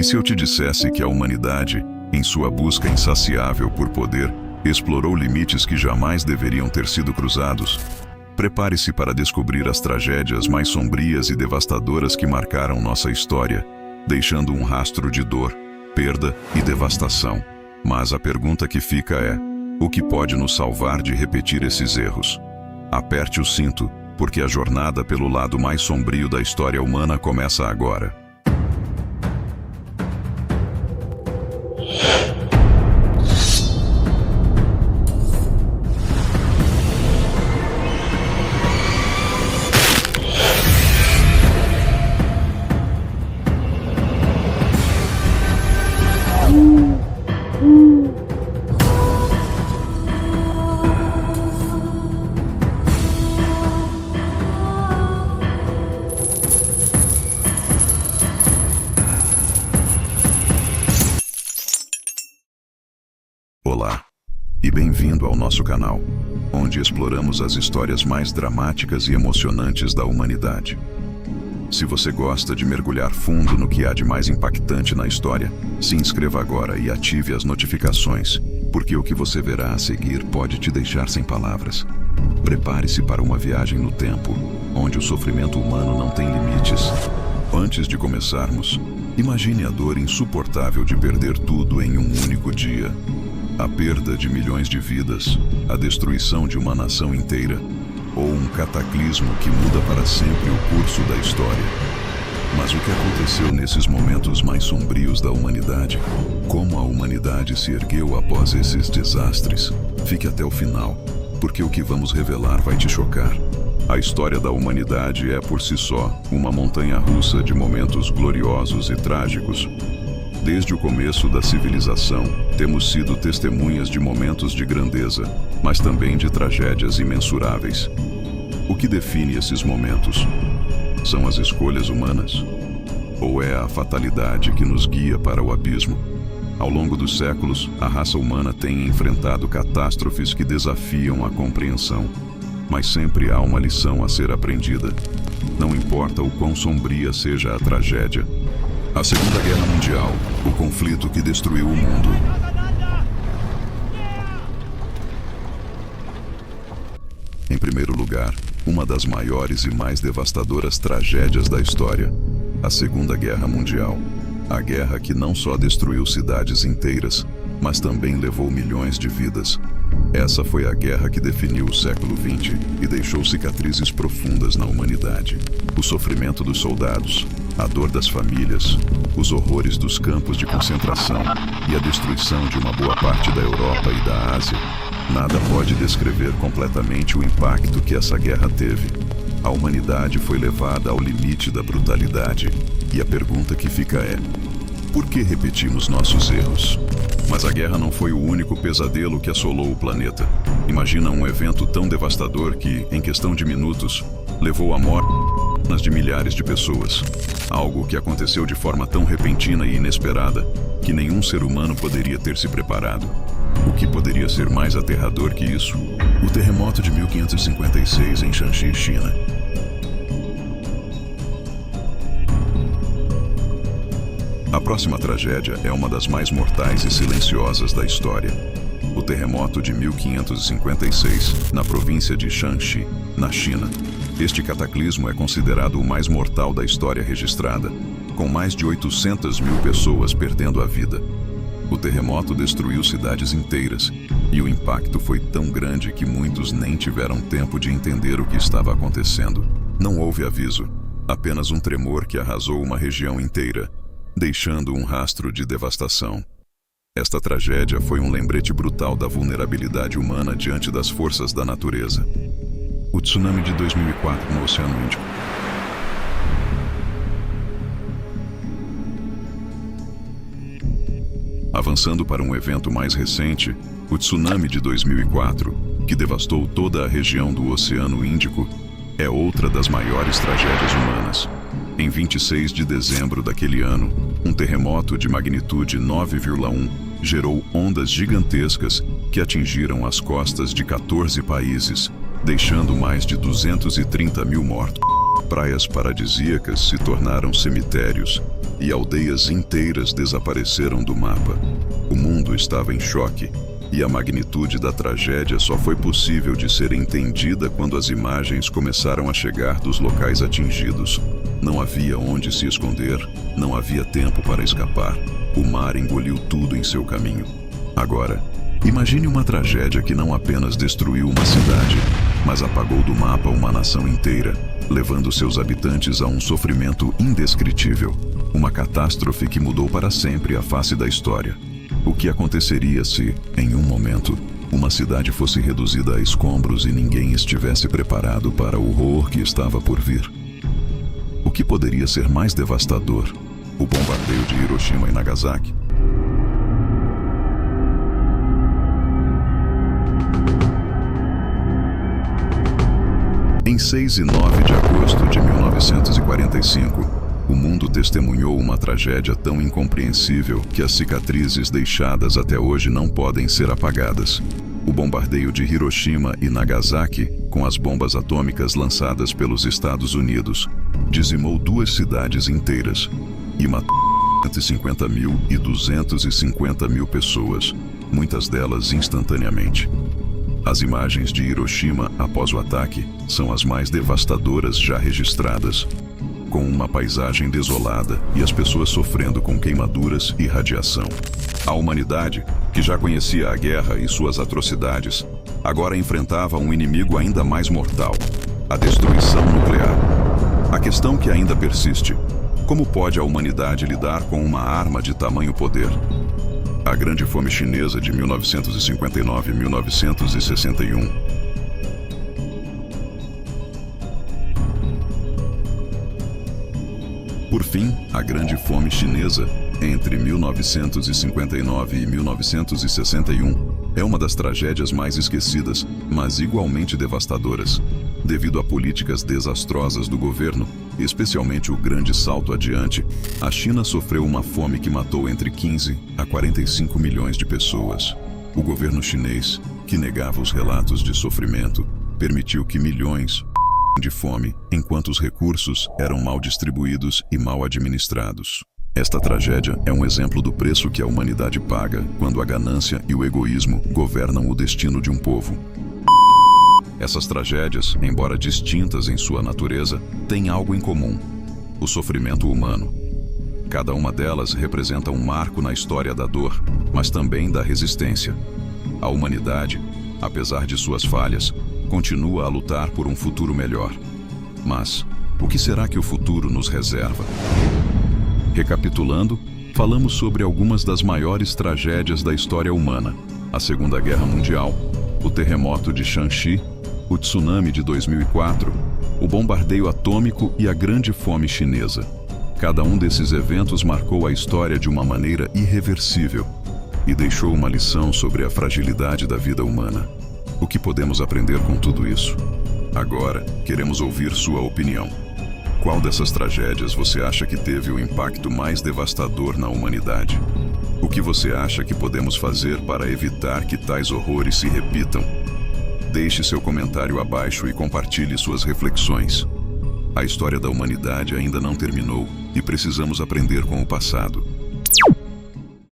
E se eu te dissesse que a humanidade, em sua busca insaciável por poder, explorou limites que jamais deveriam ter sido cruzados? Prepare-se para descobrir as tragédias mais sombrias e devastadoras que marcaram nossa história, deixando um rastro de dor, perda e devastação. Mas a pergunta que fica é: o que pode nos salvar de repetir esses erros? Aperte o cinto, porque a jornada pelo lado mais sombrio da história humana começa agora. Olá, e bem-vindo ao nosso canal, onde exploramos as histórias mais dramáticas e emocionantes da humanidade. Se você gosta de mergulhar fundo no que há de mais impactante na história, se inscreva agora e ative as notificações, porque o que você verá a seguir pode te deixar sem palavras. Prepare-se para uma viagem no tempo, onde o sofrimento humano não tem limites. Antes de começarmos, imagine a dor insuportável de perder tudo em um único dia. A perda de milhões de vidas, a destruição de uma nação inteira, ou um cataclismo que muda para sempre o curso da história. Mas o que aconteceu nesses momentos mais sombrios da humanidade? Como a humanidade se ergueu após esses desastres? Fique até o final, porque o que vamos revelar vai te chocar. A história da humanidade é, por si só, uma montanha-russa de momentos gloriosos e trágicos. Desde o começo da civilização, temos sido testemunhas de momentos de grandeza, mas também de tragédias imensuráveis. O que define esses momentos? São as escolhas humanas? Ou é a fatalidade que nos guia para o abismo? Ao longo dos séculos, a raça humana tem enfrentado catástrofes que desafiam a compreensão, mas sempre há uma lição a ser aprendida. Não importa o quão sombria seja a tragédia. A Segunda Guerra Mundial, o conflito que destruiu o mundo. Em primeiro lugar, uma das maiores e mais devastadoras tragédias da história, a Segunda Guerra Mundial. A guerra que não só destruiu cidades inteiras, mas também levou milhões de vidas. Essa foi a guerra que definiu o século XX e deixou cicatrizes profundas na humanidade. O sofrimento dos soldados, a dor das famílias, os horrores dos campos de concentração e a destruição de uma boa parte da Europa e da Ásia. Nada pode descrever completamente o impacto que essa guerra teve. A humanidade foi levada ao limite da brutalidade. E a pergunta que fica é: por que repetimos nossos erros? Mas a guerra não foi o único pesadelo que assolou o planeta. Imagina um evento tão devastador que, em questão de minutos, levou à morte de milhares de pessoas. Algo que aconteceu de forma tão repentina e inesperada que nenhum ser humano poderia ter se preparado. O que poderia ser mais aterrador que isso? O terremoto de 1556 em Shanxi, China. A próxima tragédia é uma das mais mortais e silenciosas da história. O terremoto de 1556, na província de Shanxi, na China. Este cataclismo é considerado o mais mortal da história registrada, com mais de 800 mil pessoas perdendo a vida. O terremoto destruiu cidades inteiras, e o impacto foi tão grande que muitos nem tiveram tempo de entender o que estava acontecendo. Não houve aviso, apenas um tremor que arrasou uma região inteira, deixando um rastro de devastação. Esta tragédia foi um lembrete brutal da vulnerabilidade humana diante das forças da natureza. O tsunami de 2004 no Oceano Índico. Avançando para um evento mais recente, o tsunami de 2004, que devastou toda a região do Oceano Índico, é outra das maiores tragédias humanas. Em 26 de dezembro daquele ano, um terremoto de magnitude 9,1 gerou ondas gigantescas que atingiram as costas de 14 países, deixando mais de 230 mil mortos. Praias paradisíacas se tornaram cemitérios, e aldeias inteiras desapareceram do mapa. O mundo estava em choque, e a magnitude da tragédia só foi possível de ser entendida quando as imagens começaram a chegar dos locais atingidos. Não havia onde se esconder, não havia tempo para escapar. O mar engoliu tudo em seu caminho. Agora, imagine uma tragédia que não apenas destruiu uma cidade, mas apagou do mapa uma nação inteira, levando seus habitantes a um sofrimento indescritível. Uma catástrofe que mudou para sempre a face da história. O que aconteceria se, em um momento, uma cidade fosse reduzida a escombros e ninguém estivesse preparado para o horror que estava por vir? O que poderia ser mais devastador? O bombardeio de Hiroshima e Nagasaki? Em 6 e 9 de agosto de 1945, o mundo testemunhou uma tragédia tão incompreensível que as cicatrizes deixadas até hoje não podem ser apagadas. O bombardeio de Hiroshima e Nagasaki, com as bombas atômicas lançadas pelos Estados Unidos, dizimou 2 cidades inteiras e matou 150 mil e 250 mil pessoas, muitas delas instantaneamente. As imagens de Hiroshima após o ataque são as mais devastadoras já registradas, com uma paisagem desolada e as pessoas sofrendo com queimaduras e radiação. A humanidade, que já conhecia a guerra e suas atrocidades, agora enfrentava um inimigo ainda mais mortal: a destruição nuclear. A questão que ainda persiste: como pode a humanidade lidar com uma arma de tamanho poder? A Grande Fome Chinesa de 1959 e 1961. Por fim, a Grande Fome Chinesa, entre 1959 e 1961, é uma das tragédias mais esquecidas, mas igualmente devastadoras. Devido a políticas desastrosas do governo, especialmente o Grande Salto Adiante, a China sofreu uma fome que matou entre 15 a 45 milhões de pessoas. O governo chinês, que negava os relatos de sofrimento, permitiu que milhões de fome, enquanto os recursos eram mal distribuídos e mal administrados. Esta tragédia é um exemplo do preço que a humanidade paga quando a ganância e o egoísmo governam o destino de um povo. Essas tragédias, embora distintas em sua natureza, têm algo em comum: o sofrimento humano. Cada uma delas representa um marco na história da dor, mas também da resistência. A humanidade, apesar de suas falhas, continua a lutar por um futuro melhor. Mas, o que será que o futuro nos reserva? Recapitulando, falamos sobre algumas das maiores tragédias da história humana: a Segunda Guerra Mundial, o terremoto de Shanxi, o tsunami de 2004, o bombardeio atômico e a Grande Fome Chinesa. Cada um desses eventos marcou a história de uma maneira irreversível e deixou uma lição sobre a fragilidade da vida humana. O que podemos aprender com tudo isso? Agora, queremos ouvir sua opinião. Qual dessas tragédias você acha que teve o impacto mais devastador na humanidade? O que você acha que podemos fazer para evitar que tais horrores se repitam? Deixe seu comentário abaixo e compartilhe suas reflexões. A história da humanidade ainda não terminou e precisamos aprender com o passado.